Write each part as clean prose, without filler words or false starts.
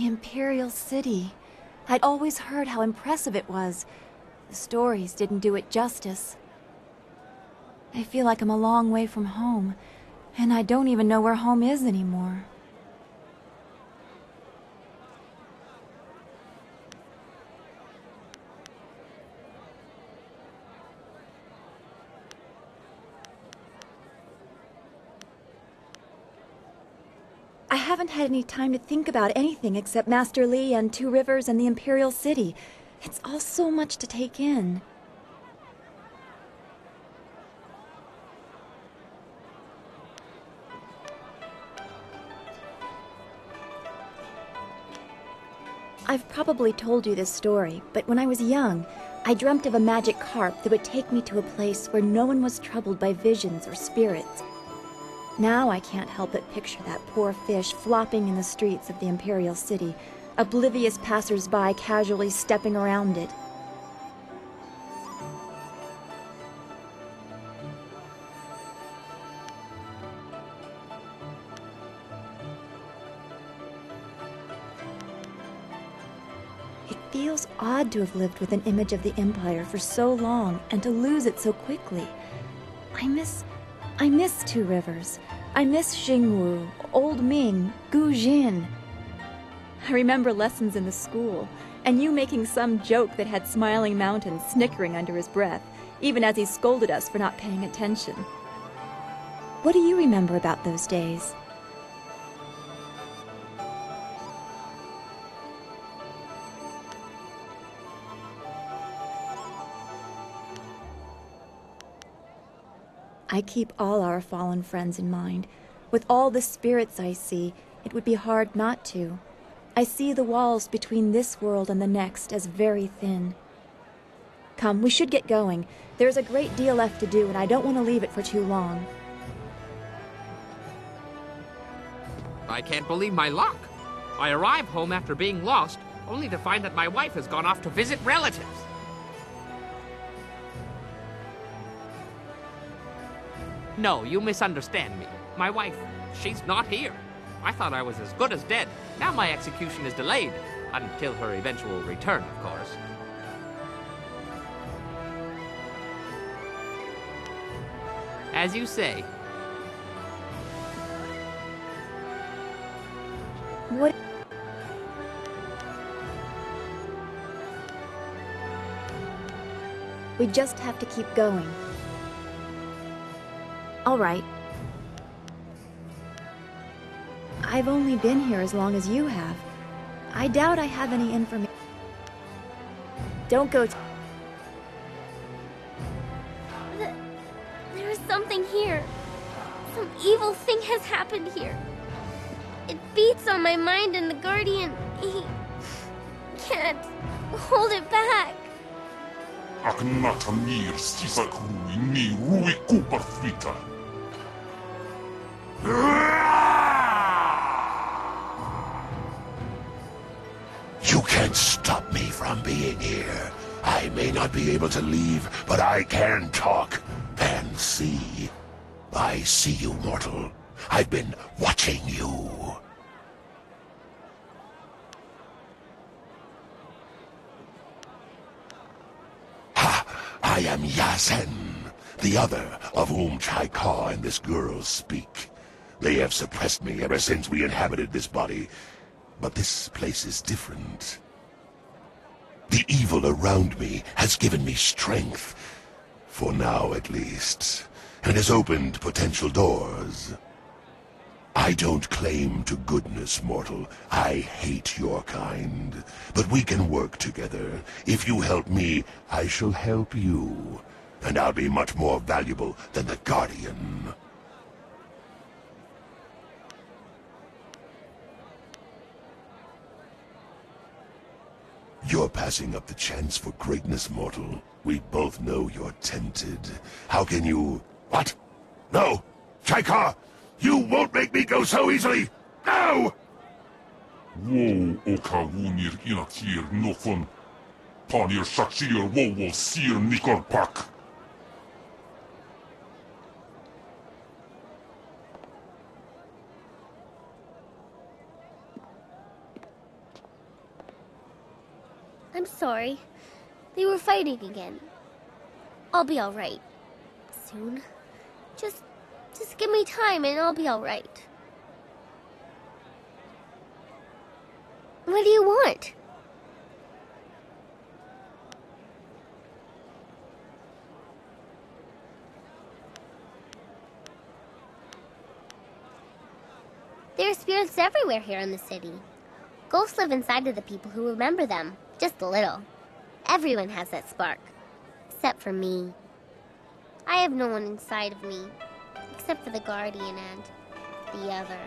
The Imperial City. I'd always heard how impressive it was. The stories didn't do it justice. I feel like I'm a long way from home, and I don't even know where home is anymore. I haven't had any time to think about anything except Master Li and Two Rivers and the Imperial City. It's all so much to take in. I've probably told you this story, but when I was young, I dreamt of a magic carp that would take me to a place where no one was troubled by visions or spirits. Now I can't help but picture that poor fish flopping in the streets of the Imperial City, oblivious passers-by casually stepping around it. It feels odd to have lived with an image of the Empire for so long and to lose it so quickly. I miss Two Rivers. I miss Xingwu, Old Ming, Gu Jin. I remember lessons in the school, and you making some joke that had Smiling Mountain snickering under his breath, even as he scolded us for not paying attention. What do you remember about those days? I keep all our fallen friends in mind. With all the spirits I see, it would be hard not to. I see the walls between this world and the next as very thin. Come, we should get going. There's a great deal left to do, and I don't want to leave it for too long. I can't believe my luck. I arrive home after being lost, only to find that my wife has gone off to visit relatives. No, you misunderstand me. My wife, she's not here. I thought I was as good as dead. Now my execution is delayed. Until her eventual return, of course. As you say. What? We just have to keep going. All right. I've only been here as long as you have. I doubt I have any information. Don't go. There is something here. Some evil thing has happened here. It beats on my mind, and the Guardian, he can't hold it back. Aknatamir sisakui ni rui kuparfita. You can't stop me from being here. I may not be able to leave, but I can talk and see. I see you, mortal. I've been watching you. I am Yasen, the other of whom Chai-Ka and this girl speak. They have suppressed me ever since we inhabited this body, but this place is different. The evil around me has given me strength, for now at least, and has opened potential doors. I don't claim to goodness, mortal. I hate your kind. But we can work together. If you help me, I shall help you. And I'll be much more valuable than the Guardian. You're passing up the chance for greatness, mortal. We both know you're tempted. How can you... What? No! Chai-Ka! You won't make me go so easily! No! Wo okawunir inatir nofon. Panir shachir wo sir nikorpak. I'm sorry. They were fighting again. I'll be alright. Soon. Just give me time and I'll be alright. What do you want? There are spirits everywhere here in the city. Ghosts live inside of the people who remember them, just a little. Everyone has that spark. Except for me. I have no one inside of me, except for the Guardian and the other.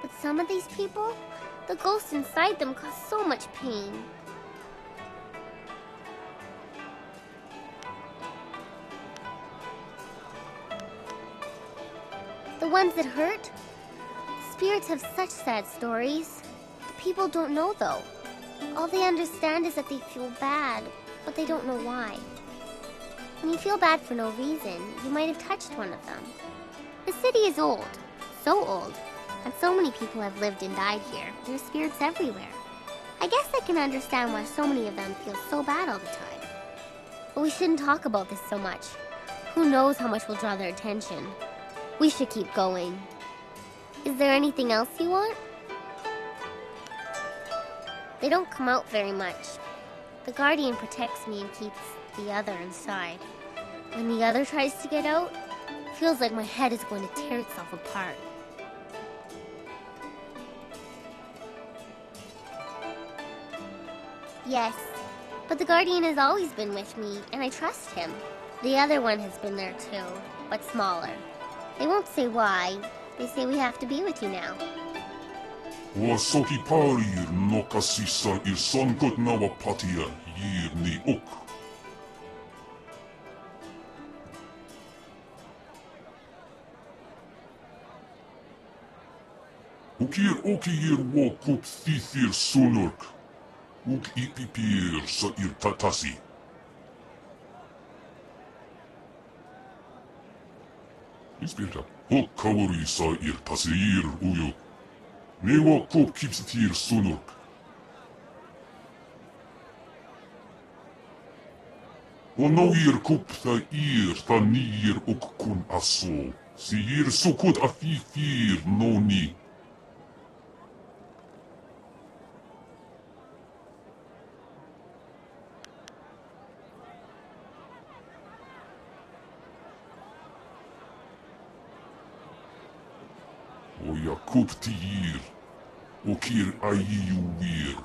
But some of these people, the ghosts inside them cause so much pain. The ones that hurt? Spirits have such sad stories. The people don't know though. All they understand is that they feel bad, but they don't know why. When you feel bad for no reason, you might have touched one of them. The city is old, so old, and so many people have lived and died here. There are spirits everywhere. I guess I can understand why so many of them feel so bad all the time. But we shouldn't talk about this so much. Who knows how much will draw their attention. We should keep going. Is there anything else you want? They don't come out very much. The Guardian protects me and keeps the other inside. When the other tries to get out, it feels like my head is going to tear itself apart. Yes, but the Guardian has always been with me, and I trust him. The other one has been there too, but smaller. They won't say why. They say we have to be with you now. Wasoki parir no kasisa ir sonkot nawa patia yir ni ok. Ukir okir wo kup thithir sunurk. Uk ipipir sa ir tatasi. Inspirta. Hok kawari sa ir tasir uyo. Newa kup kipsitir sunurk. Onawir kup tha ir tha nir ok kun aso. Si ir sukut afifir no ni. Oya kup tiir. Okir ayiyu wir.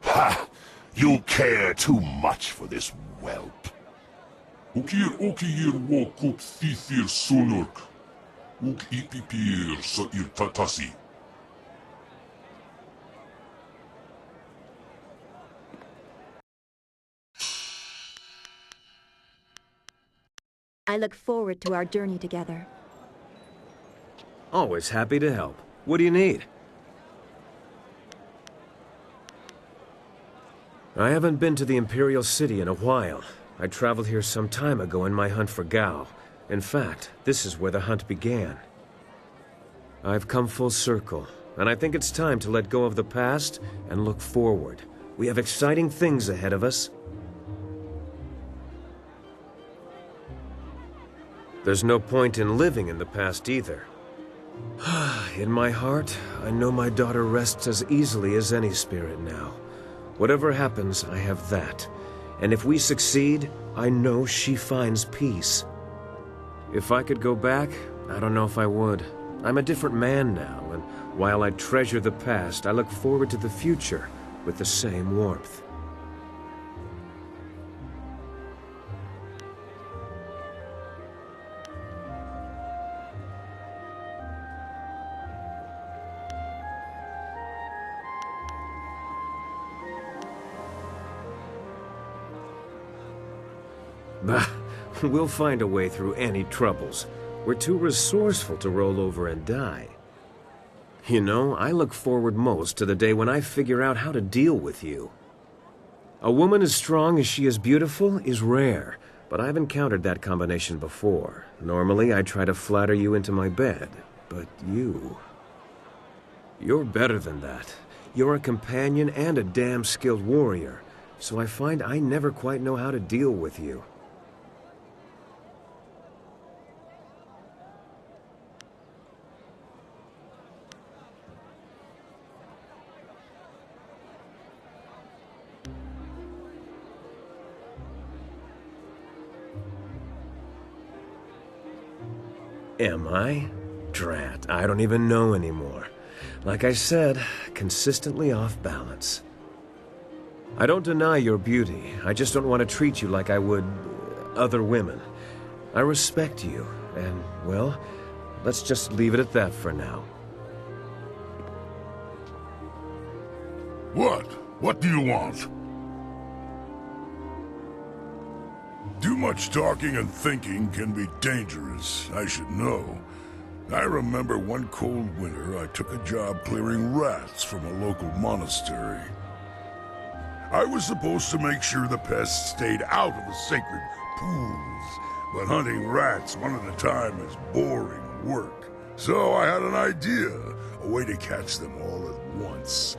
Ha! You care too much for this whelp. Okir okir wo kup thithir sunurk. Uk ipipir sa ir tatasi. I look forward to our journey together. Always happy to help. What do you need? I haven't been to the Imperial City in a while. I traveled here some time ago in my hunt for Gao. In fact, this is where the hunt began. I've come full circle, and I think it's time to let go of the past and look forward. We have exciting things ahead of us. There's no point in living in the past either. In my heart, I know my daughter rests as easily as any spirit now. Whatever happens, I have that. And if we succeed, I know she finds peace. If I could go back, I don't know if I would. I'm a different man now, and while I treasure the past, I look forward to the future with the same warmth. Bah, we'll find a way through any troubles. We're too resourceful to roll over and die. You know, I look forward most to the day when I figure out how to deal with you. A woman as strong as she is beautiful is rare, but I've encountered that combination before. Normally, I try to flatter you into my bed, but you... You're better than that. You're a companion and a damn skilled warrior, so I find I never quite know how to deal with you. Am I? Drat, I don't even know anymore. Like I said, consistently off balance. I don't deny your beauty. I just don't want to treat you like I would other women. I respect you, and, well, let's just leave it at that for now. What? What do you want? Too much talking and thinking can be dangerous, I should know. I remember one cold winter I took a job clearing rats from a local monastery. I was supposed to make sure the pests stayed out of the sacred pools, but hunting rats one at a time is boring work. So I had an idea, a way to catch them all at once.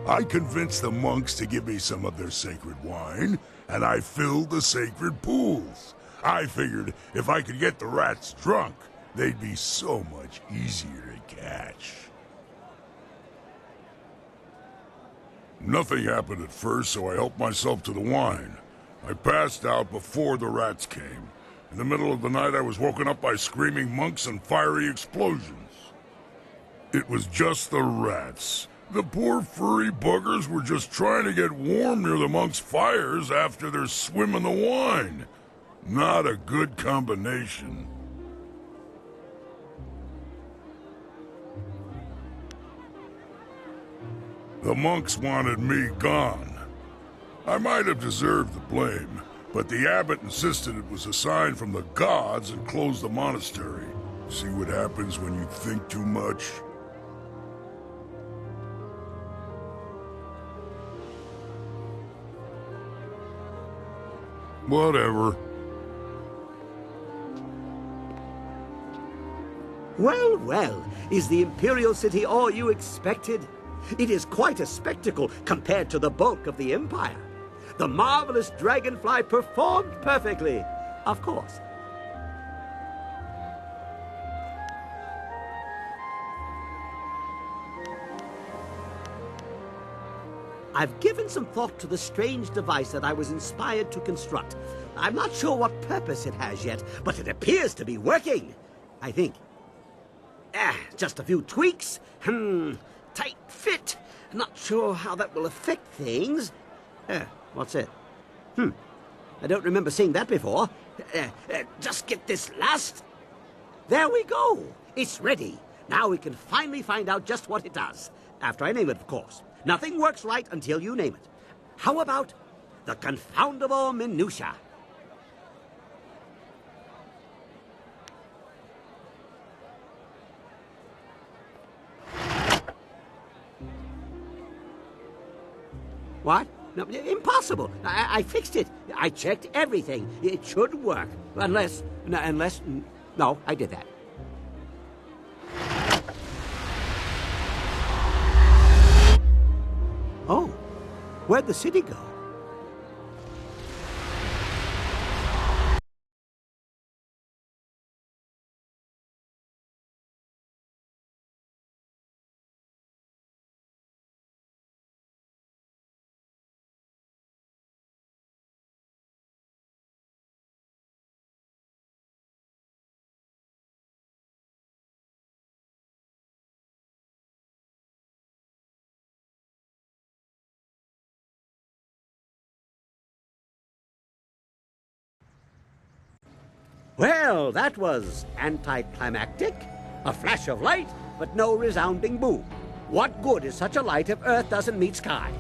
I convinced the monks to give me some of their sacred wine, and I filled the sacred pools. I figured if I could get the rats drunk, they'd be so much easier to catch. Nothing happened at first, so I helped myself to the wine. I passed out before the rats came. In the middle of the night, I was woken up by screaming monks and fiery explosions. It was just the rats. The poor furry buggers were just trying to get warm near the monks' fires after their swim in the wine. Not a good combination. The monks wanted me gone. I might have deserved the blame, but the abbot insisted it was a sign from the gods and closed the monastery. See what happens when you think too much? Whatever. Well, well, is the Imperial City all you expected? It is quite a spectacle compared to the bulk of the Empire. The marvelous dragonfly performed perfectly, of course. I've given some thought to the strange device that I was inspired to construct. I'm not sure what purpose it has yet, but it appears to be working, I think. Just a few tweaks. Tight fit. Not sure how that will affect things. What's it? I don't remember seeing that before. Just get this last. There we go. It's ready. Now we can finally find out just what it does. After I name it, of course. Nothing works right until you name it. How about the confoundable minutia? What? No, impossible. I fixed it. I checked everything. It should work. Unless... No, I did that. Oh, where'd the city go? Well, that was anticlimactic. A flash of light, but no resounding boom. What good is such a light if Earth doesn't meet sky?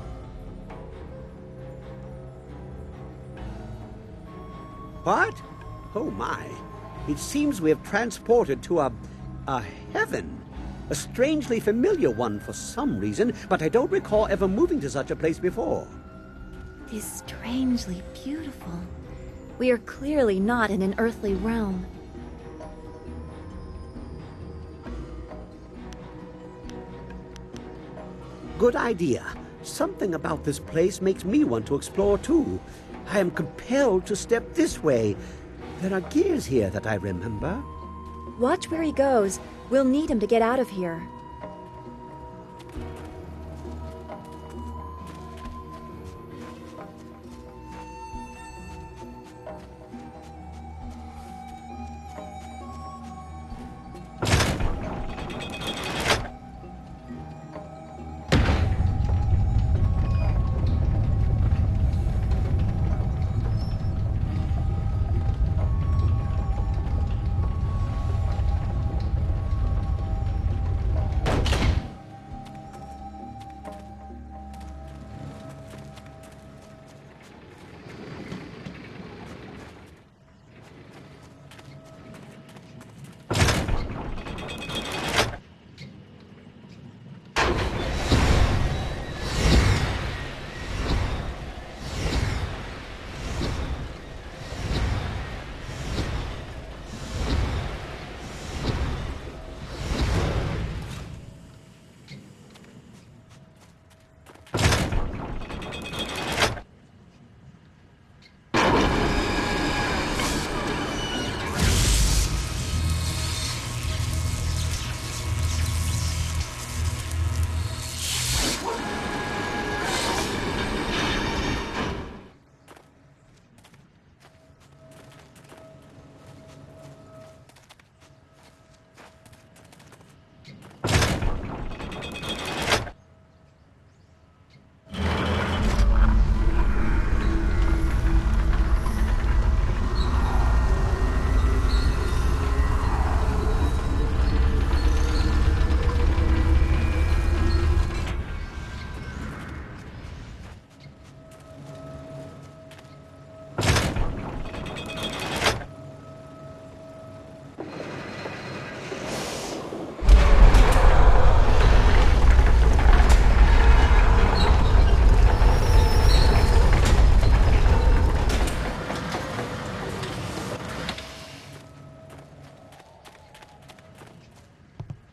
What? Oh my. It seems we have transported to a heaven. A strangely familiar one for some reason, but I don't recall ever moving to such a place before. It is strangely beautiful. We are clearly not in an earthly realm. Good idea. Something about this place makes me want to explore too. I am compelled to step this way. There are gears here that I remember. Watch where he goes. We'll need him to get out of here.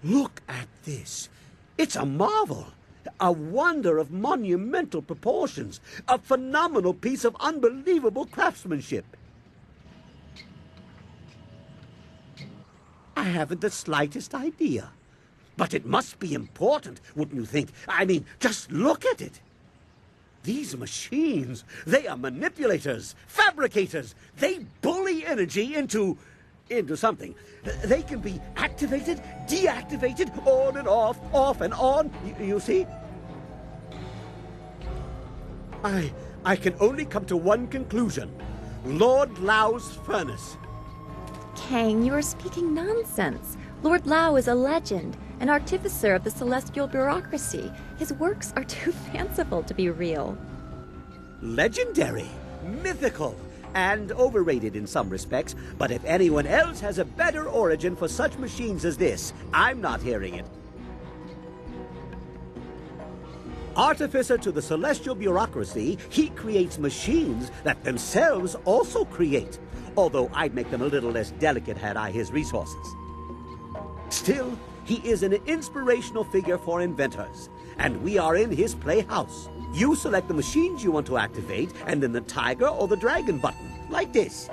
Look at this. It's a marvel. A wonder of monumental proportions. A phenomenal piece of unbelievable craftsmanship. I haven't the slightest idea. But it must be important, wouldn't you think? I mean, just look at it. These machines, they are manipulators, fabricators. They bully energy into something. They can be activated, deactivated, on and off and on. You see? I can only come to one conclusion. Lord Lau's furnace. Kang, you are speaking nonsense. Lord Lao is a legend, an artificer of the celestial bureaucracy. His works are too fanciful to be real. Legendary, mythical, and overrated in some respects, but if anyone else has a better origin for such machines as this, I'm not hearing it. Artificer to the celestial bureaucracy, he creates machines that themselves also create, although I'd make them a little less delicate had I his resources. Still, he is an inspirational figure for inventors, and we are in his playhouse. You select the machines you want to activate, and then the tiger or the dragon button, like this.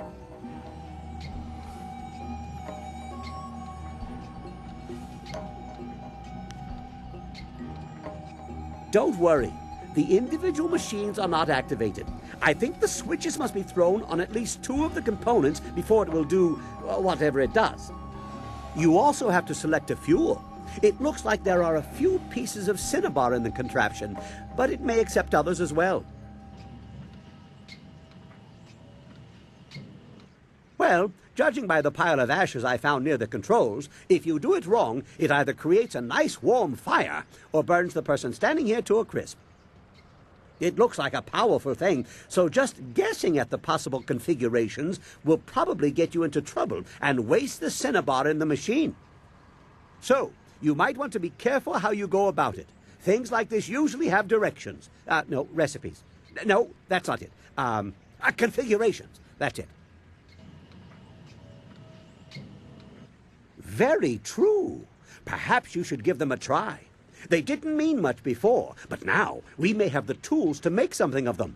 Don't worry. The individual machines are not activated. I think the switches must be thrown on at least 2 of the components before it will do whatever it does. You also have to select a fuel. It looks like there are a few pieces of cinnabar in the contraption, but it may accept others as well. Well, judging by the pile of ashes I found near the controls, if you do it wrong, it either creates a nice warm fire or burns the person standing here to a crisp. It looks like a powerful thing, so just guessing at the possible configurations will probably get you into trouble and waste the cinnabar in the machine. So, you might want to be careful how you go about it. Things like this usually have directions. No, recipes. No, that's not it. Configurations. That's it. Very true. Perhaps you should give them a try. They didn't mean much before, but now we may have the tools to make something of them.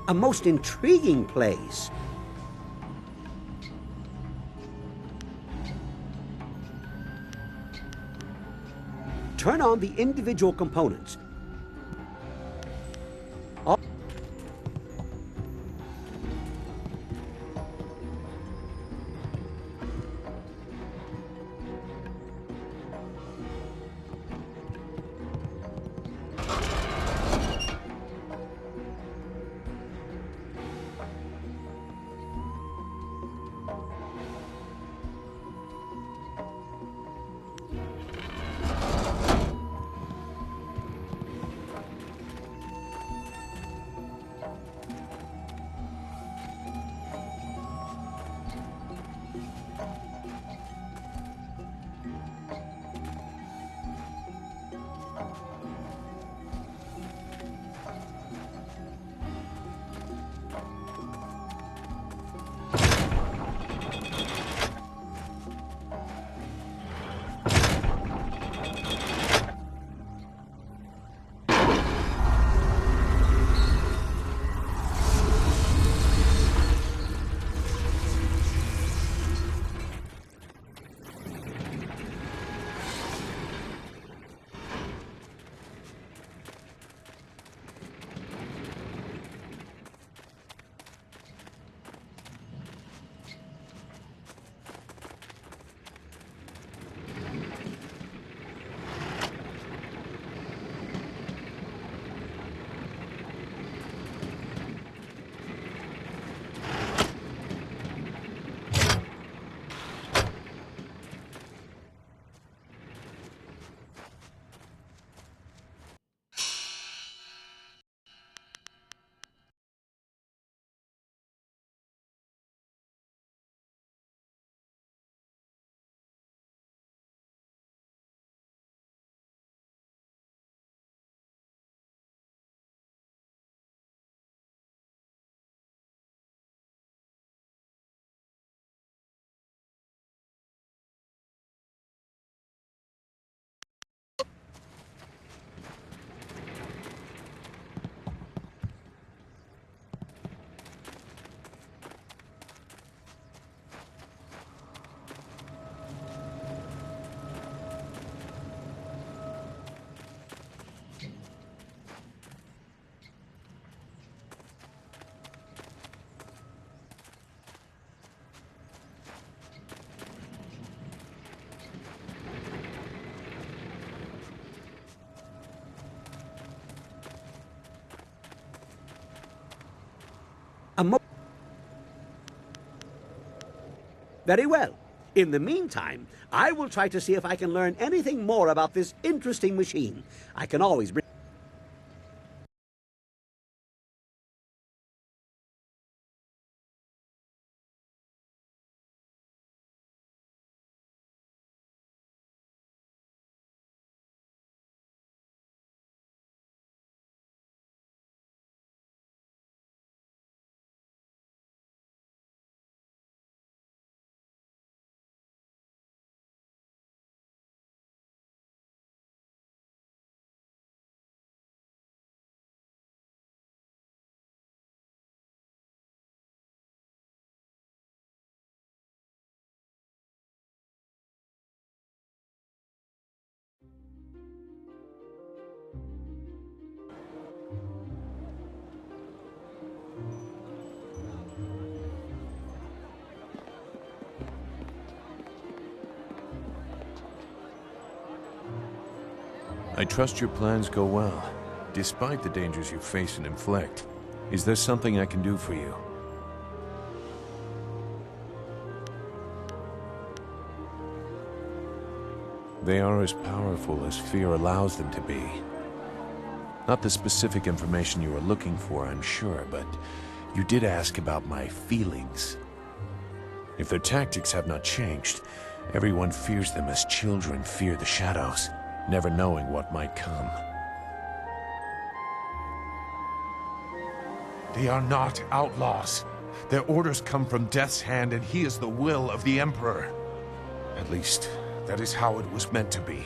A most intriguing place. Turn on the individual components. Very well. In the meantime, I will try to see if I can learn anything more about this interesting machine. I can always bring... I trust your plans go well, despite the dangers you face and inflict. Is there something I can do for you? They are as powerful as fear allows them to be. Not the specific information you are looking for, I'm sure, but you did ask about my feelings. If their tactics have not changed, everyone fears them as children fear the shadows, never knowing what might come. They are not outlaws. Their orders come from Death's Hand, and he is the will of the Emperor. At least, that is how it was meant to be.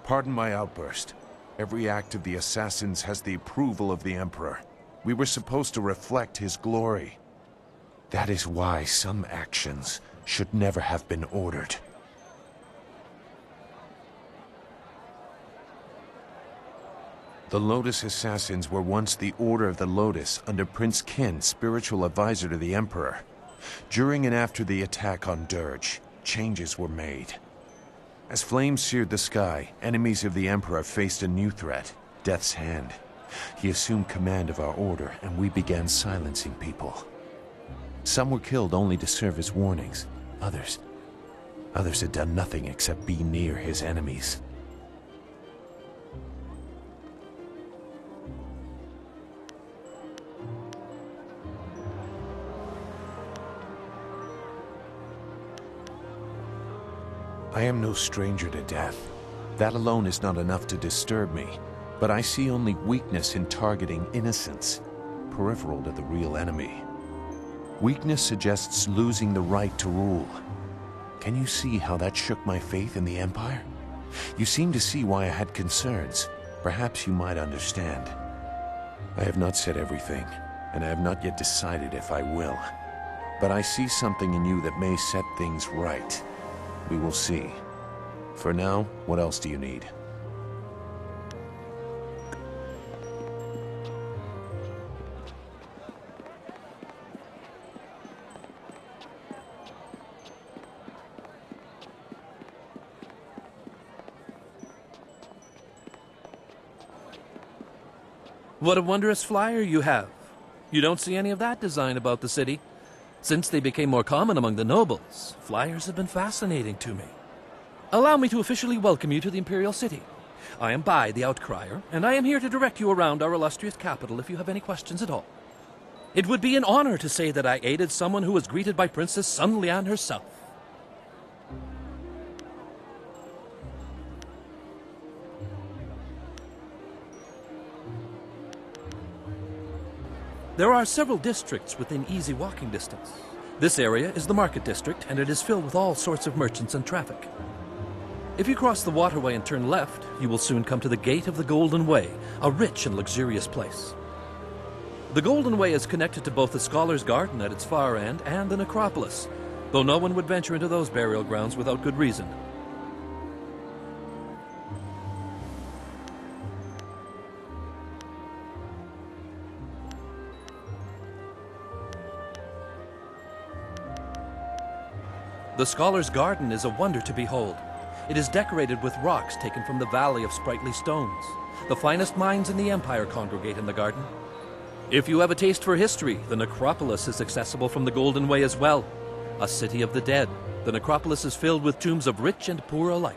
Pardon my outburst. Every act of the assassins has the approval of the Emperor. We were supposed to reflect his glory. That is why some actions should never have been ordered. The Lotus Assassins were once the Order of the Lotus under Prince Qin, spiritual advisor to the Emperor. During and after the attack on Dirge, changes were made. As flames seared the sky, enemies of the Emperor faced a new threat, Death's Hand. He assumed command of our order, and we began silencing people. Some were killed only to serve as warnings. Others had done nothing except be near his enemies. I am no stranger to death. That alone is not enough to disturb me, but I see only weakness in targeting innocents, peripheral to the real enemy. Weakness suggests losing the right to rule. Can you see how that shook my faith in the Empire? You seem to see why I had concerns. Perhaps you might understand. I have not said everything, and I have not yet decided if I will. But I see something in you that may set things right. We will see. For now, what else do you need? What a wondrous flyer you have. You don't see any of that design about the city. Since they became more common among the nobles, flyers have been fascinating to me. Allow me to officially welcome you to the Imperial City. I am Bai, the Outcrier, and I am here to direct you around our illustrious capital if you have any questions at all. It would be an honor to say that I aided someone who was greeted by Princess Sun Lian herself. There are several districts within easy walking distance. This area is the market district, and it is filled with all sorts of merchants and traffic. If you cross the waterway and turn left, you will soon come to the Gate of the Golden Way, a rich and luxurious place. The Golden Way is connected to both the Scholar's Garden at its far end and the necropolis, though no one would venture into those burial grounds without good reason. The Scholar's Garden is a wonder to behold. It is decorated with rocks taken from the Valley of Sprightly Stones. The finest minds in the Empire congregate in the garden. If you have a taste for history, the necropolis is accessible from the Golden Way as well. A city of the dead, the necropolis is filled with tombs of rich and poor alike.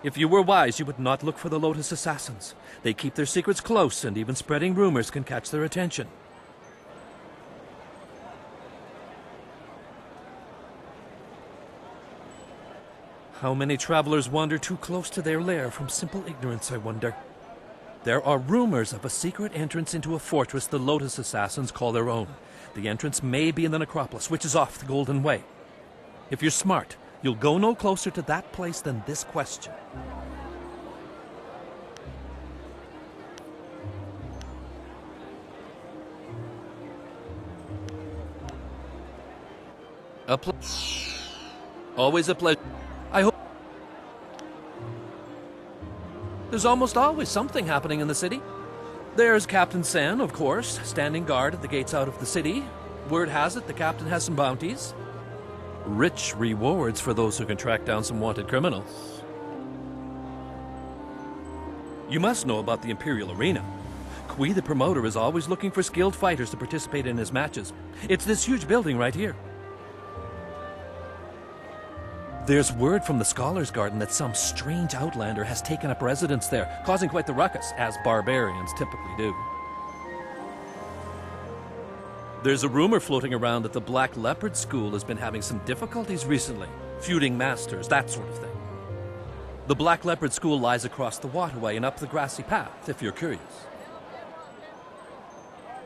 If you were wise, you would not look for the Lotus Assassins. They keep their secrets close, and even spreading rumors can catch their attention. How many travelers wander too close to their lair from simple ignorance, I wonder? There are rumors of a secret entrance into a fortress the Lotus Assassins call their own. The entrance may be in the necropolis, which is off the Golden Way. If you're smart, you'll go no closer to that place than this question. Always a pleasure. I hope. There's almost always something happening in the city. There's Captain Sen, of course, standing guard at the gates out of the city. Word has it the captain has some bounties. Rich rewards for those who can track down some wanted criminals. You must know about the Imperial Arena. Kui, the promoter, is always looking for skilled fighters to participate in his matches. It's this huge building right here. There's word from the Scholars Garden that some strange outlander has taken up residence there, causing quite the ruckus, as barbarians typically do. There's a rumor floating around that the Black Leopard School has been having some difficulties recently, feuding masters, that sort of thing. The Black Leopard School lies across the waterway and up the grassy path, if you're curious.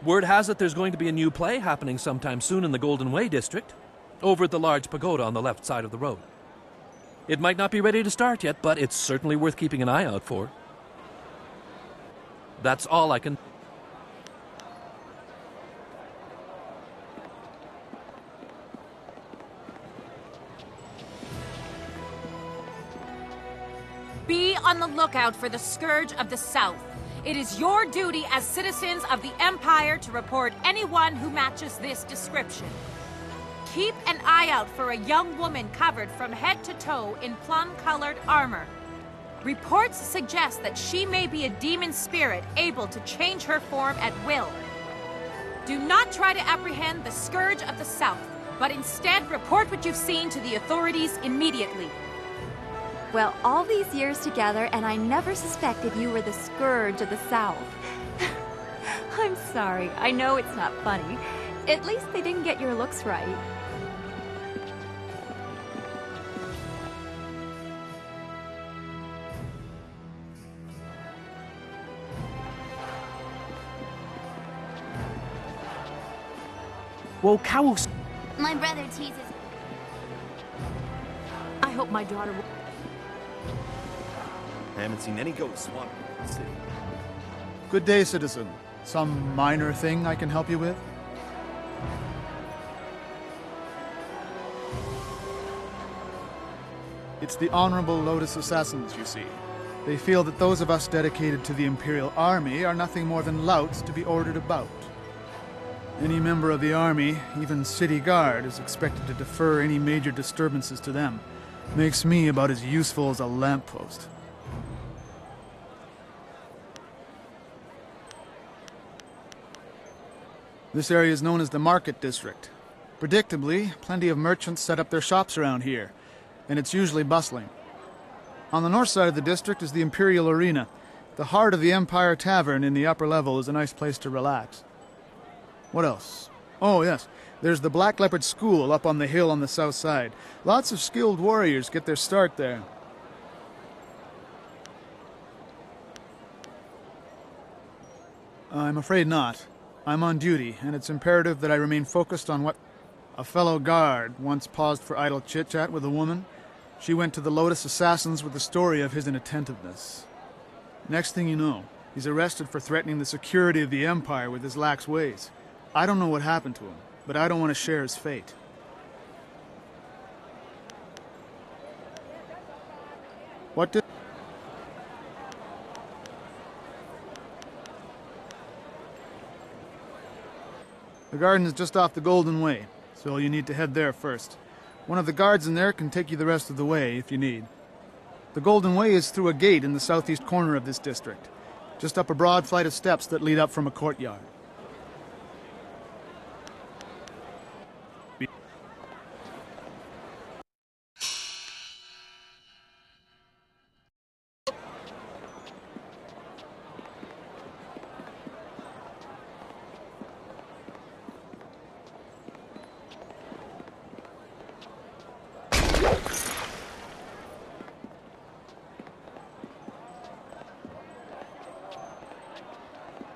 Word has it there's going to be a new play happening sometime soon in the Golden Way district, over at the large pagoda on the left side of the road. It might not be ready to start yet, but it's certainly worth keeping an eye out for. That's all I can... Be on the lookout for the Scourge of the South. It is your duty as citizens of the Empire to report anyone who matches this description. Keep an eye out for a young woman covered from head to toe in plum-colored armor. Reports suggest that she may be a demon spirit able to change her form at will. Do not try to apprehend the Scourge of the South, but instead report what you've seen to the authorities immediately. Well, all these years together, and I never suspected you were the Scourge of the South. I'm sorry, I know it's not funny. At least they didn't get your looks right. Well, Cowell's... My brother teases. I hope my daughter will... I haven't seen any ghosts wandering the city. Good day, citizen. Some minor thing I can help you with? It's the Honorable Lotus Assassins, you see. They feel that those of us dedicated to the Imperial Army are nothing more than louts to be ordered about. Any member of the army, even city guard, is expected to defer any major disturbances to them. Makes me about as useful as a lamppost. This area is known as the Market District. Predictably, plenty of merchants set up their shops around here, and it's usually bustling. On the north side of the district is the Imperial Arena. The heart of the Empire Tavern in the upper level is a nice place to relax. What else? Oh, yes. There's the Black Leopard School up on the hill on the south side. Lots of skilled warriors get their start there. I'm afraid not. I'm on duty, and it's imperative that I remain focused on what... A fellow guard once paused for idle chit-chat with a woman. She went to the Lotus Assassins with the story of his inattentiveness. Next thing you know, he's arrested for threatening the security of the Empire with his lax ways. I don't know what happened to him, but I don't want to share his fate. What did... The garden is just off the Golden Way, so you need to head there first. One of the guards in there can take you the rest of the way if you need. The Golden Way is through a gate in the southeast corner of this district, just up a broad flight of steps that lead up from a courtyard.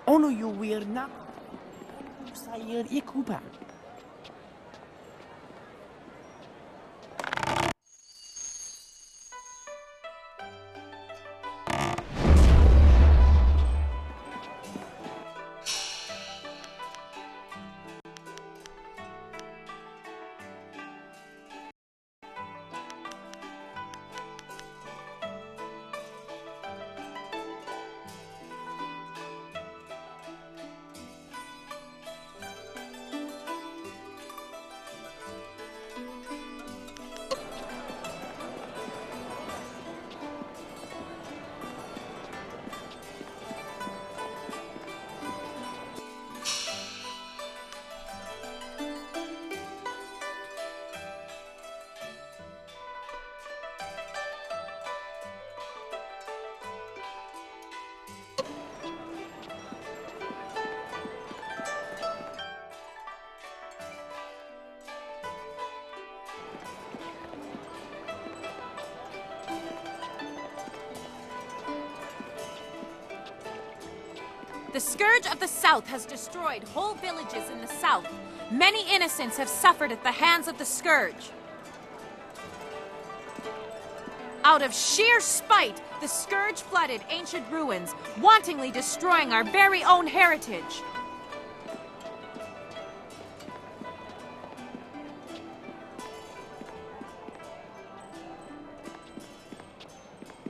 Ono you weird na. Saya ikuba. The Scourge of the South has destroyed whole villages in the south. Many innocents have suffered at the hands of the Scourge. Out of sheer spite, the Scourge flooded ancient ruins, wantonly destroying our very own heritage.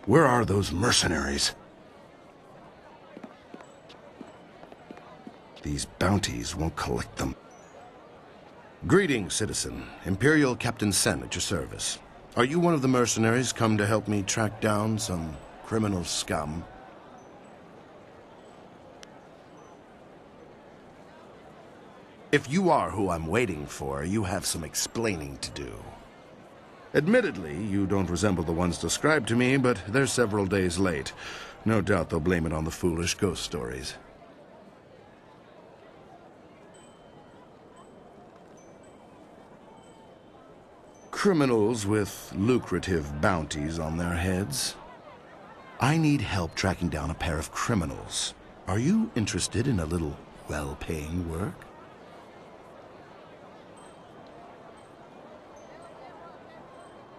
Where are those mercenaries? These bounties won't collect them. Greetings, citizen. Imperial Captain Sen at your service. Are you one of the mercenaries come to help me track down some criminal scum? If you are who I'm waiting for, you have some explaining to do. Admittedly, you don't resemble the ones described to me, but they're several days late. No doubt they'll blame it on the foolish ghost stories. Criminals with lucrative bounties on their heads. I need help tracking down a pair of criminals. Are you interested in a little well-paying work?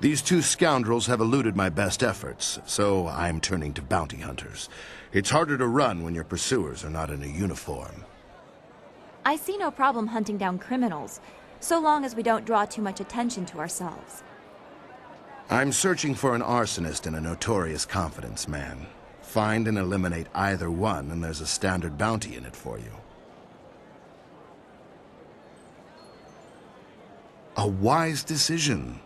These two scoundrels have eluded my best efforts, so I'm turning to bounty hunters. It's harder to run when your pursuers are not in a uniform. I see no problem hunting down criminals, so long as we don't draw too much attention to ourselves. I'm searching for an arsonist and a notorious confidence man. Find and eliminate either one, and there's a standard bounty in it for you. A wise decision.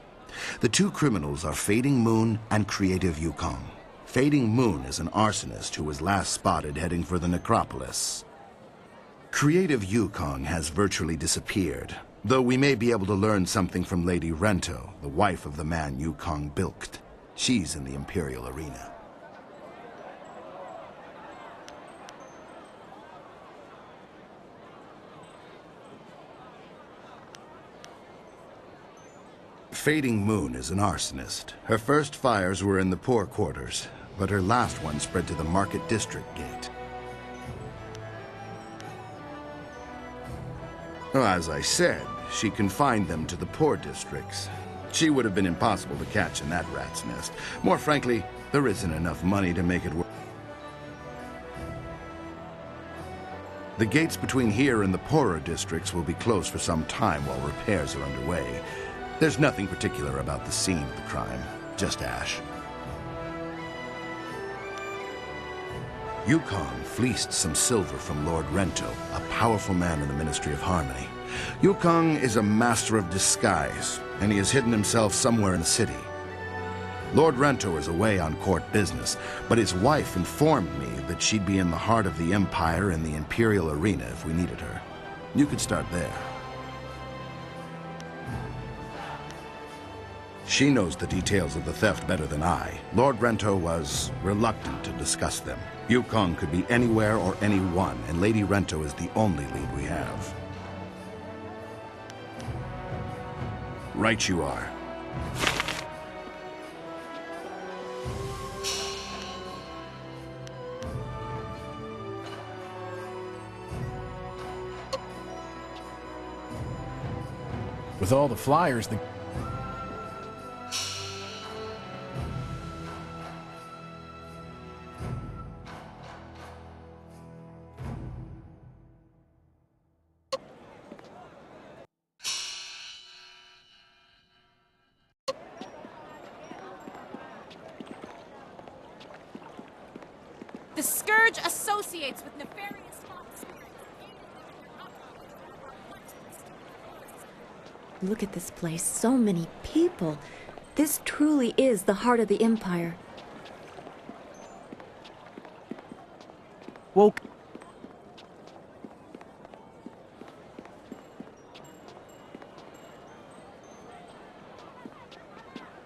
The two criminals are Fading Moon and Creative Yukong. Fading Moon is an arsonist who was last spotted heading for the necropolis. Creative Yukong has virtually disappeared, though we may be able to learn something from Lady Rento, the wife of the man Yukong bilked. She's in the Imperial Arena. Fading Moon is an arsonist. Her first fires were in the poor quarters, but her last one spread to the Market District Gate. Well, as I said, she confined them to the poor districts. She would have been impossible to catch in that rat's nest. More frankly, there isn't enough money to make it work. The gates between here and the poorer districts will be closed for some time while repairs are underway. There's nothing particular about the scene of the crime, just ash. Yukong fleeced some silver from Lord Rento, a powerful man in the Ministry of Harmony. Yukong is a master of disguise, and he has hidden himself somewhere in the city. Lord Rento is away on court business, but his wife informed me that she'd be in the heart of the Empire in the Imperial Arena if we needed her. You could start there. She knows the details of the theft better than I. Lord Rento was reluctant to discuss them. Yukong could be anywhere or anyone, and Lady Rento is the only lead we have. Right you are. With all the flyers, the... The Scourge associates with nefarious thoughts. Look at this place, so many people. This truly is the heart of the Empire. Woke.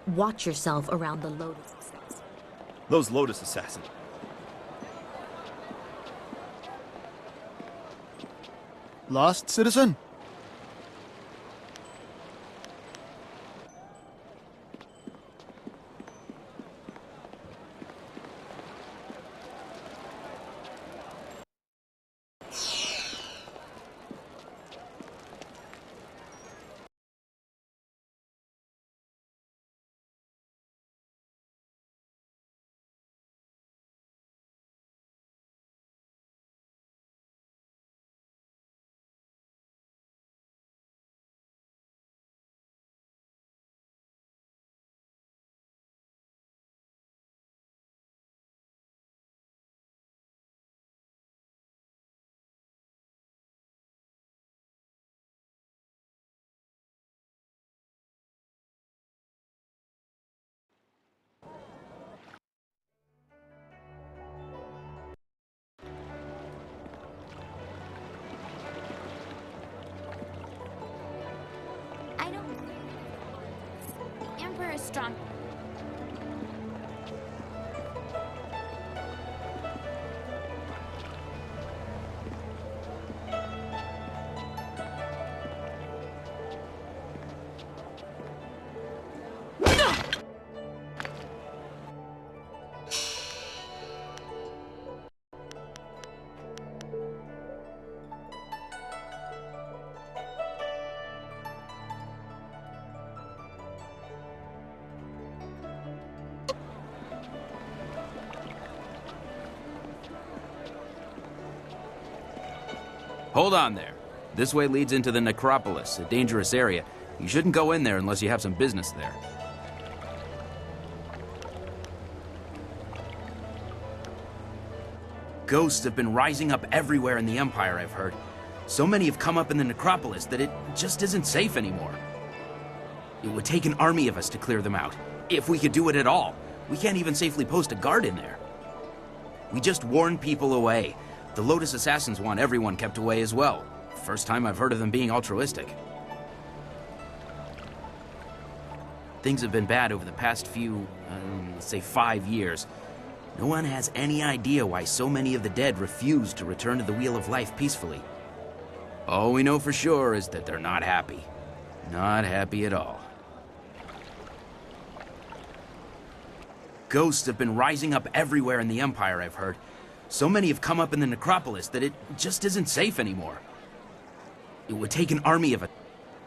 Watch yourself around the Lotus. Those Lotus assassins. Lost, citizen? strong. Hold on there. This way leads into the necropolis, a dangerous area. You shouldn't go in there unless you have some business there. Ghosts have been rising up everywhere in the Empire, I've heard. So many have come up in the necropolis that it just isn't safe anymore. It would take an army of us to clear them out, if we could do it at all. We can't even safely post a guard in there. We just warn people away. The Lotus Assassins want everyone kept away as well. First time I've heard of them being altruistic. Things have been bad over the past few, let's say 5 years. No one has any idea why so many of the dead refuse to return to the Wheel of Life peacefully. All we know for sure is that they're not happy. Not happy at all. Ghosts have been rising up everywhere in the Empire, I've heard. So many have come up in the necropolis that it just isn't safe anymore. It would take an army of us.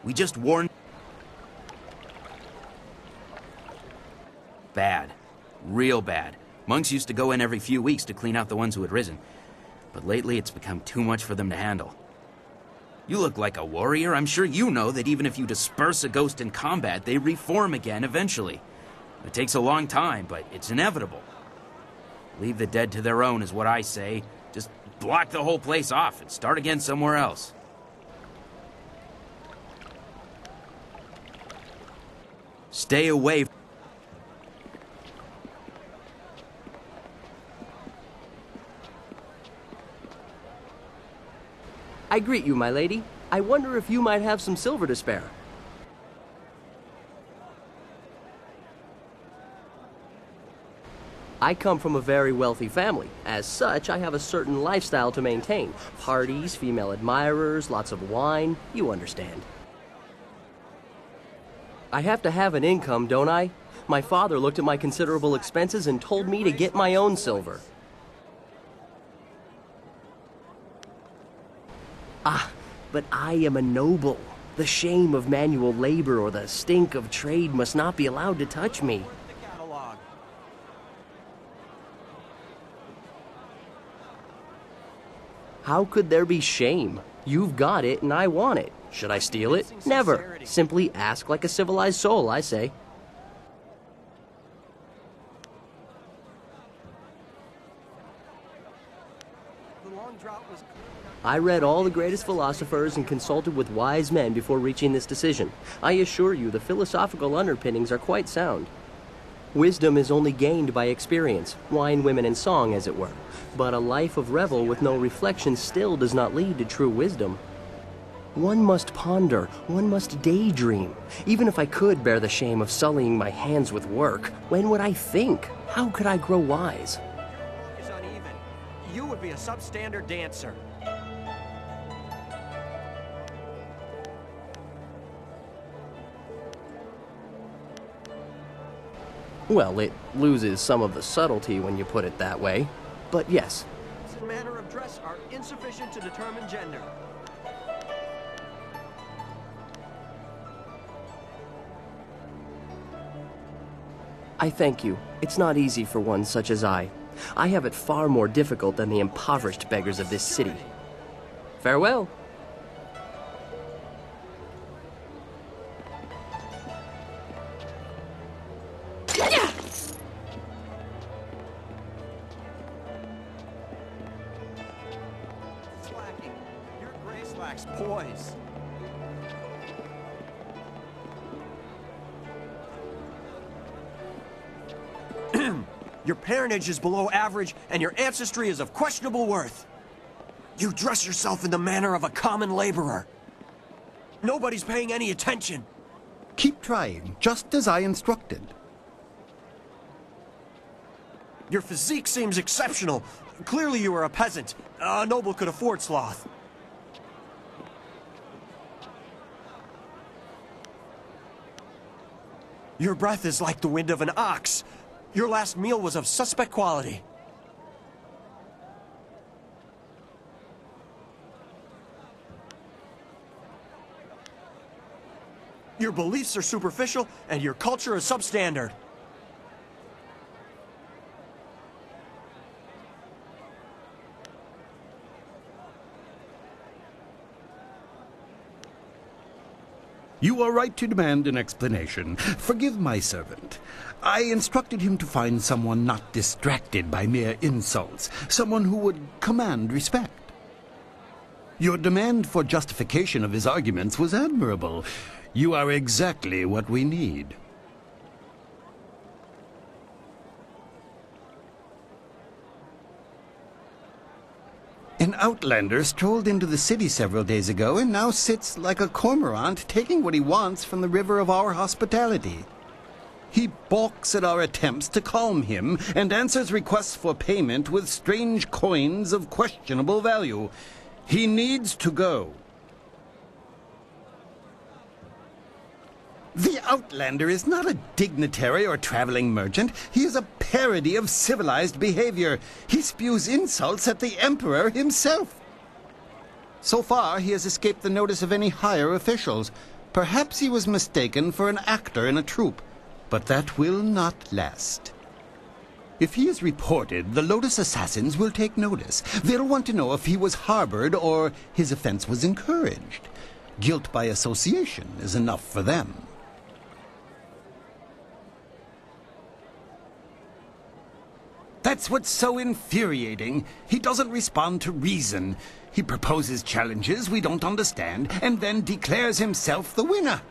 We just warned. Bad. Real bad. Monks used to go in every few weeks to clean out the ones who had risen. But lately it's become too much for them to handle. You look like a warrior. I'm sure you know that even if you disperse a ghost in combat, they reform again eventually. It takes a long time, but it's inevitable. Leave the dead to their own is what I say. Just block the whole place off and start again somewhere else. Stay away. I greet you, my lady. I wonder if you might have some silver to spare. I come from a very wealthy family. As such, I have a certain lifestyle to maintain. Parties, female admirers, lots of wine, you understand. I have to have an income, don't I? My father looked at my considerable expenses and told me to get my own silver. Ah, but I am a noble. The shame of manual labor or the stink of trade must not be allowed to touch me. How could there be shame? You've got it and I want it. Should I steal it? Never. Simply ask like a civilized soul, I say. I read all the greatest philosophers and consulted with wise men before reaching this decision. I assure you the philosophical underpinnings are quite sound. Wisdom is only gained by experience, wine, women, and song, as it were. But a life of revel with no reflection still does not lead to true wisdom. One must ponder, one must daydream. Even if I could bear the shame of sullying my hands with work, when would I think? How could I grow wise? Your walk is uneven. You would be a substandard dancer. Well, it loses some of the subtlety when you put it that way. But yes. And manner of dress are insufficient to determine gender. I thank you. It's not easy for one such as I. I have it far more difficult than the impoverished beggars of this city. Farewell. Slacking. Your grace lacks poise. Your parentage is below average, and your ancestry is of questionable worth. You dress yourself in the manner of a common laborer. Nobody's paying any attention. Keep trying, just as I instructed. Your physique seems exceptional. Clearly you are a peasant. A noble could afford sloth. Your breath is like the wind of an ox. Your last meal was of suspect quality. Your beliefs are superficial, and your culture is substandard. You are right to demand an explanation. Forgive my servant. I instructed him to find someone not distracted by mere insults, someone who would command respect. Your demand for justification of his arguments was admirable. You are exactly what we need. An outlander strolled into the city several days ago and now sits like a cormorant taking what he wants from the river of our hospitality. He balks at our attempts to calm him and answers requests for payment with strange coins of questionable value. He needs to go. The Outlander is not a dignitary or traveling merchant. He is a parody of civilized behavior. He spews insults at the Emperor himself. So far, he has escaped the notice of any higher officials. Perhaps he was mistaken for an actor in a troupe, but that will not last. If he is reported, the Lotus Assassins will take notice. They'll want to know if he was harbored or his offense was encouraged. Guilt by association is enough for them. That's what's so infuriating. He doesn't respond to reason. He proposes challenges we don't understand, and then declares himself the winner.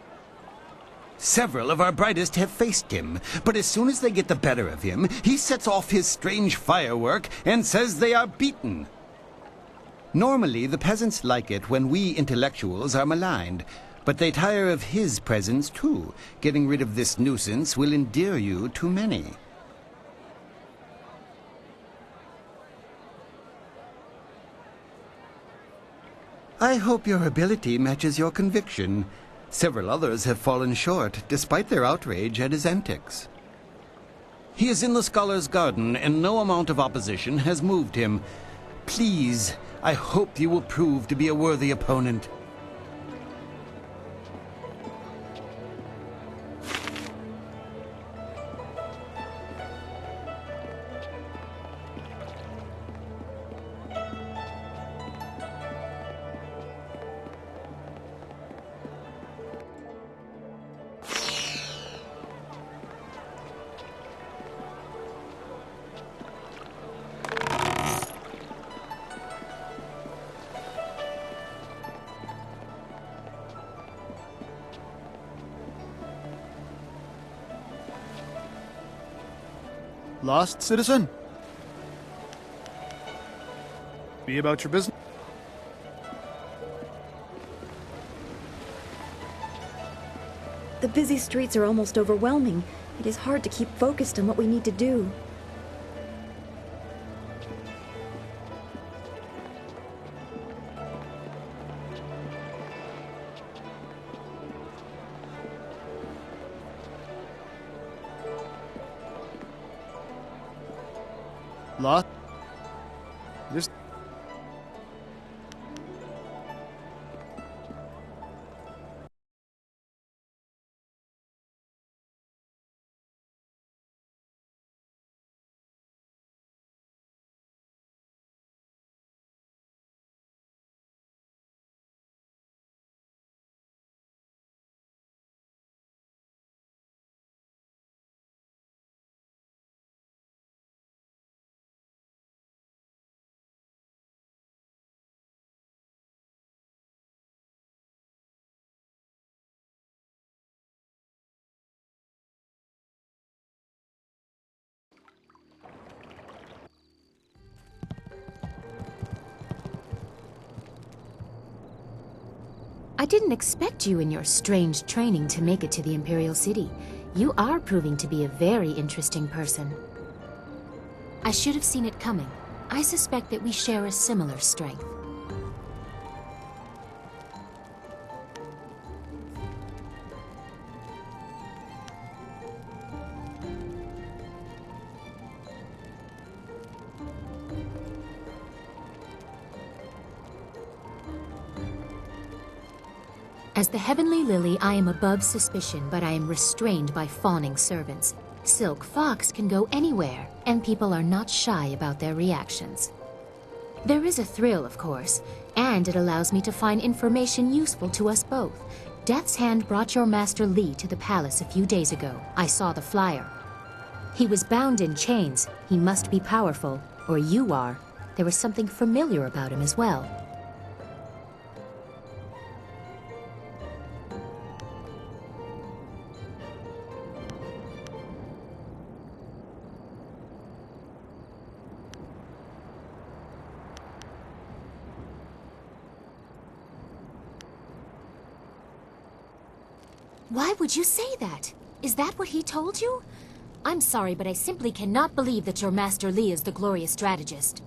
Several of our brightest have faced him, but as soon as they get the better of him, he sets off his strange firework and says they are beaten. Normally, the peasants like it when we intellectuals are maligned, but they tire of his presence too. Getting rid of this nuisance will endear you to many. I hope your ability matches your conviction. Several others have fallen short, despite their outrage at his antics. He is in the Scholar's Garden, and no amount of opposition has moved him. Please, I hope you will prove to be a worthy opponent. Lost, citizen? Be about your business. The busy streets are almost overwhelming. It is hard to keep focused on what we need to do. Lost? This... I didn't expect you in your strange training to make it to the Imperial City. You are proving to be a very interesting person. I should have seen it coming. I suspect that we share a similar strength. As the Heavenly Lily, I am above suspicion, but I am restrained by fawning servants. Silk Fox can go anywhere, and people are not shy about their reactions. There is a thrill, of course, and it allows me to find information useful to us both. Death's Hand brought your Master Li to the palace a few days ago. I saw the flyer. He was bound in chains. He must be powerful, or you are. There was something familiar about him as well. Why would you say that? Is that what he told you? I'm sorry, but I simply cannot believe that your Master Li is the glorious strategist.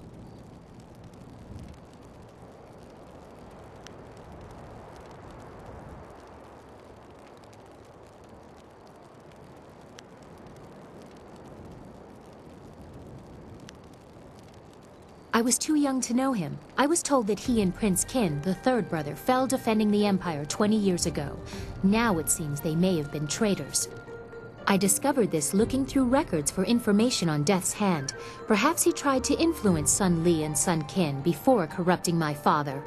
I was too young to know him. I was told that he and Prince Qin, the third brother, fell defending the Empire 20 years ago. Now it seems they may have been traitors. I discovered this looking through records for information on Death's Hand. Perhaps he tried to influence Sun Li and Sun Qin before corrupting my father.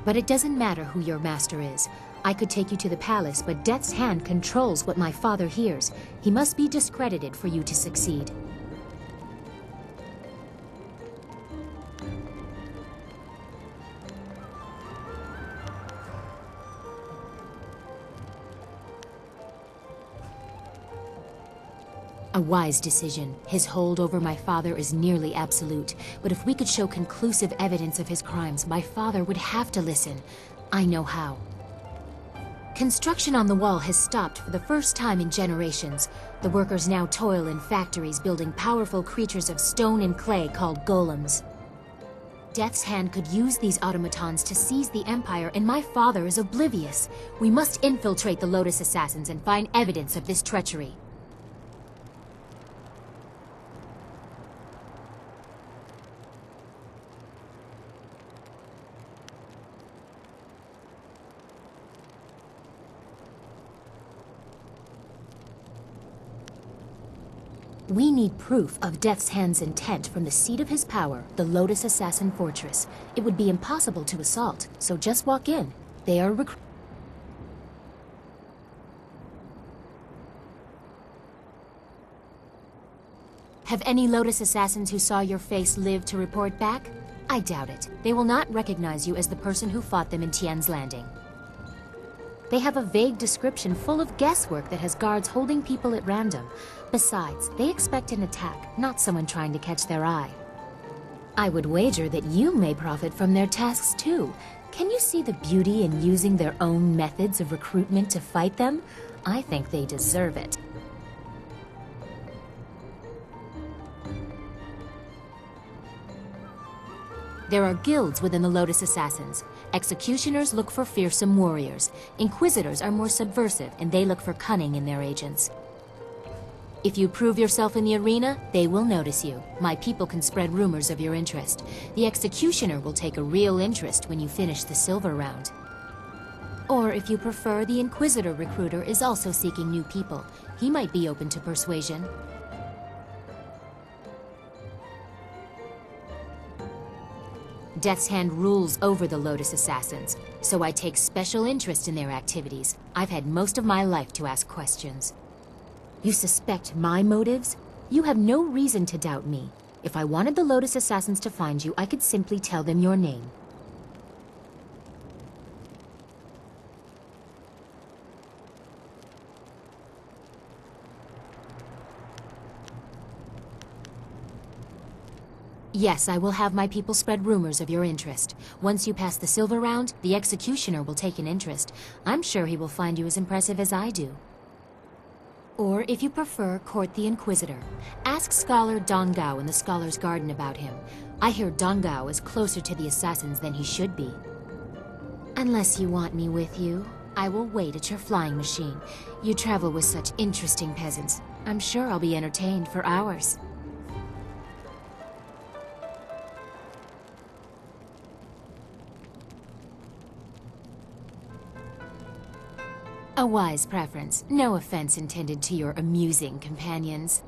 But it doesn't matter who your master is. I could take you to the palace, but Death's Hand controls what my father hears. He must be discredited for you to succeed. A wise decision. His hold over my father is nearly absolute. But if we could show conclusive evidence of his crimes, my father would have to listen. I know how. Construction on the wall has stopped for the first time in generations. The workers now toil in factories building powerful creatures of stone and clay called golems. Death's Hand could use these automatons to seize the Empire, and my father is oblivious. We must infiltrate the Lotus Assassins and find evidence of this treachery. We need proof of Death's Hand's intent from the seat of his power, the Lotus Assassin Fortress. It would be impossible to assault, so just walk in. They are Have any Lotus Assassins who saw your face lived to report back? I doubt it. They will not recognize you as the person who fought them in Tian's Landing. They have a vague description full of guesswork that has guards holding people at random. Besides, they expect an attack, not someone trying to catch their eye. I would wager that you may profit from their tasks too. Can you see the beauty in using their own methods of recruitment to fight them? I think they deserve it. There are guilds within the Lotus Assassins. Executioners look for fearsome warriors. Inquisitors are more subversive, and they look for cunning in their agents. If you prove yourself in the arena, they will notice you. My people can spread rumors of your interest. The Executioner will take a real interest when you finish the silver round. Or if you prefer, the Inquisitor recruiter is also seeking new people. He might be open to persuasion. Death's Hand rules over the Lotus Assassins, so I take special interest in their activities. I've had most of my life to ask questions. You suspect my motives? You have no reason to doubt me. If I wanted the Lotus Assassins to find you, I could simply tell them your name. Yes, I will have my people spread rumors of your interest. Once you pass the silver round, the executioner will take an interest. I'm sure he will find you as impressive as I do. Or, if you prefer, court the Inquisitor. Ask Scholar Dongao in the Scholar's Garden about him. I hear Dongao is closer to the assassins than he should be. Unless you want me with you, I will wait at your flying machine. You travel with such interesting peasants. I'm sure I'll be entertained for hours. A wise preference. No offense intended to your amusing companions.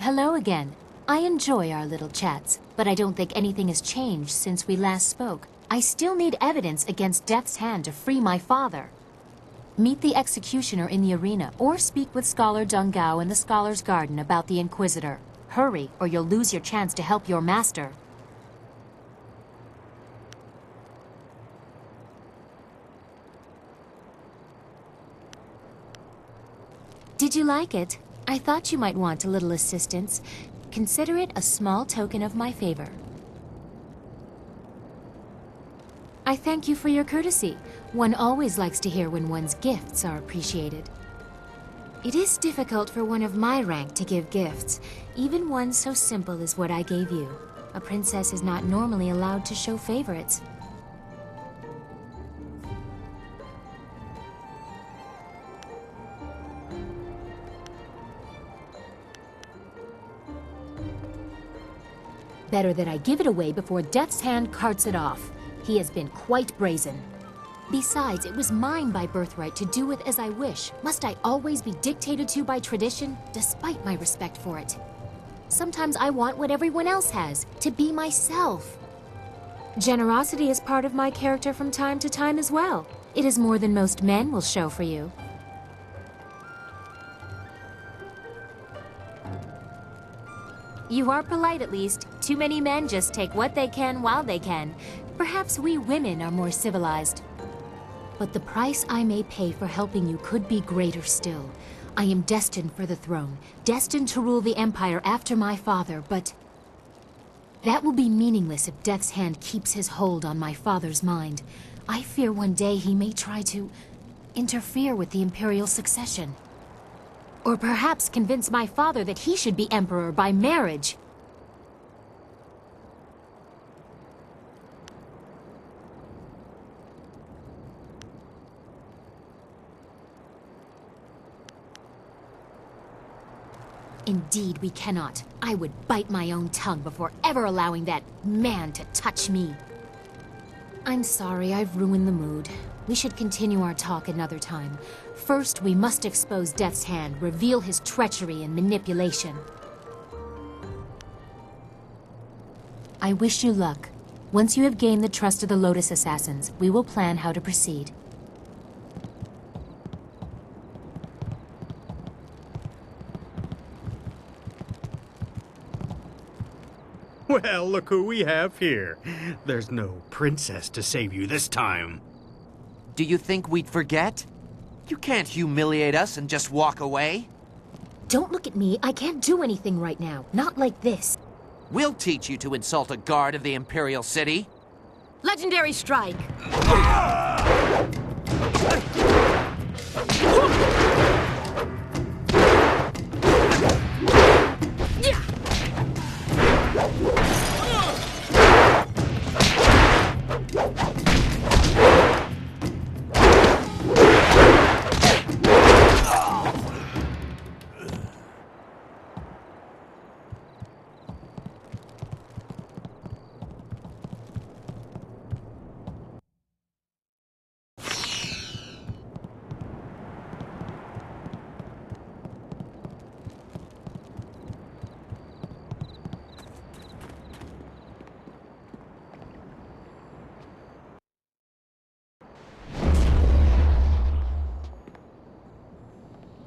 Hello again. I enjoy our little chats, but I don't think anything has changed since we last spoke. I still need evidence against Death's Hand to free my father. Meet the executioner in the arena, or speak with Scholar Dongao in the Scholar's Garden about the Inquisitor. Hurry, or you'll lose your chance to help your master. Did you like it? I thought you might want a little assistance. Consider it a small token of my favor. I thank you for your courtesy. One always likes to hear when one's gifts are appreciated. It is difficult for one of my rank to give gifts, even one so simple as what I gave you. A princess is not normally allowed to show favorites. Better that I give it away before Death's Hand carts it off. He has been quite brazen. Besides, it was mine by birthright to do with as I wish. Must I always be dictated to by tradition, despite my respect for it? Sometimes I want what everyone else has, to be myself. Generosity is part of my character from time to time as well. It is more than most men will show for you. You are polite, at least. Too many men just take what they can while they can. Perhaps we women are more civilized. But the price I may pay for helping you could be greater still. I am destined for the throne, destined to rule the Empire after my father, but that will be meaningless if Death's Hand keeps his hold on my father's mind. I fear one day he may try to interfere with the Imperial succession. Or perhaps convince my father that he should be Emperor by marriage. Indeed, we cannot. I would bite my own tongue before ever allowing that man to touch me. I'm sorry, I've ruined the mood. We should continue our talk another time. First, we must expose Death's Hand, reveal his treachery and manipulation. I wish you luck. Once you have gained the trust of the Lotus Assassins, we will plan how to proceed. Well, look who we have here. There's no princess to save you this time. Do you think we'd forget? You can't humiliate us and just walk away. Don't look at me. I can't do anything right now. Not like this. We'll teach you to insult a guard of the Imperial City. Legendary strike.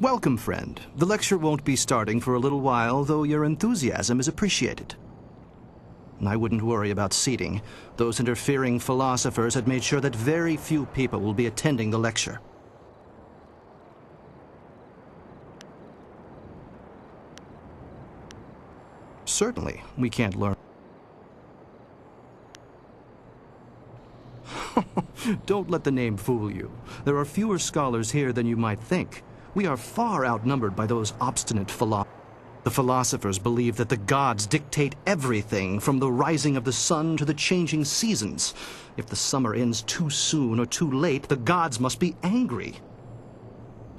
Welcome, friend. The lecture won't be starting for a little while, though your enthusiasm is appreciated. I wouldn't worry about seating. Those interfering philosophers had made sure that very few people will be attending the lecture. Certainly, we can't learn. Don't let the name fool you. There are fewer scholars here than you might think. We are far outnumbered by those obstinate philosophers. The philosophers believe that the gods dictate everything, from the rising of the sun to the changing seasons. If the summer ends too soon or too late, the gods must be angry.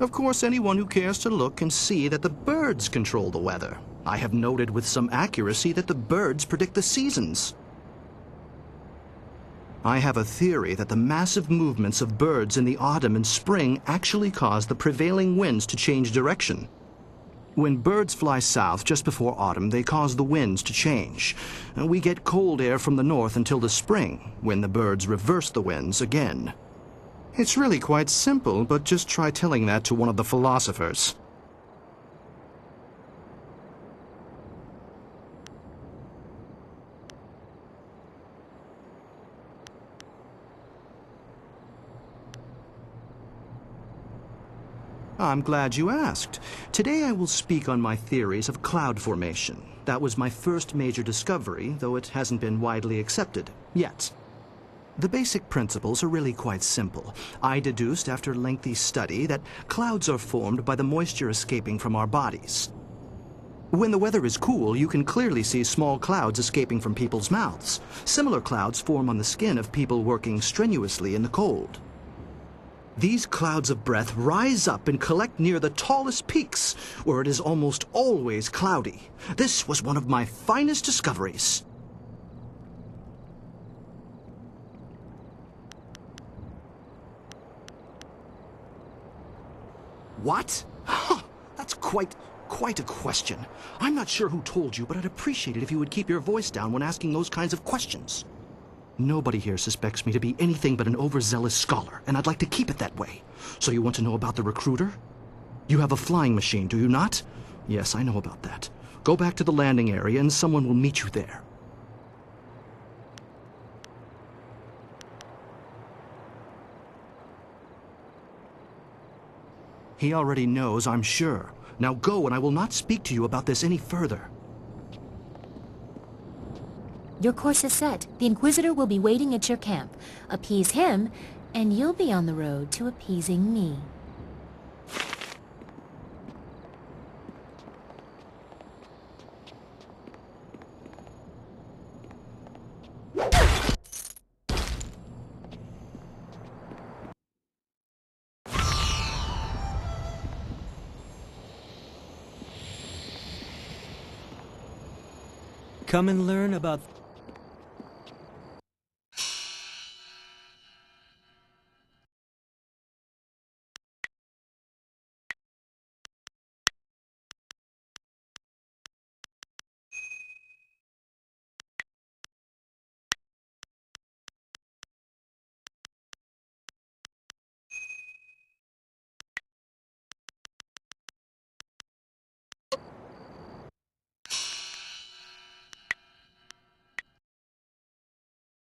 Of course, anyone who cares to look can see that the birds control the weather. I have noted with some accuracy that the birds predict the seasons. I have a theory that the massive movements of birds in the autumn and spring actually cause the prevailing winds to change direction. When birds fly south just before autumn, they cause the winds to change. We get cold air from the north until the spring, when the birds reverse the winds again. It's really quite simple, but just try telling that to one of the philosophers. I'm glad you asked. Today I will speak on my theories of cloud formation. That was my first major discovery, though it hasn't been widely accepted yet. The basic principles are really quite simple. I deduced after lengthy study that clouds are formed by the moisture escaping from our bodies. When the weather is cool, you can clearly see small clouds escaping from people's mouths. Similar clouds form on the skin of people working strenuously in the cold. These clouds of breath rise up and collect near the tallest peaks, where it is almost always cloudy. This was one of my finest discoveries. What? Huh, that's quite a question. I'm not sure who told you, but I'd appreciate it if you would keep your voice down when asking those kinds of questions. Nobody here suspects me to be anything but an overzealous scholar, and I'd like to keep it that way. So you want to know about the recruiter? You have a flying machine, do you not? Yes, I know about that. Go back to the landing area and someone will meet you there. He already knows, I'm sure. Now go, and I will not speak to you about this any further. Your course is set. The Inquisitor will be waiting at your camp. Appease him, and you'll be on the road to appeasing me. Come and learn about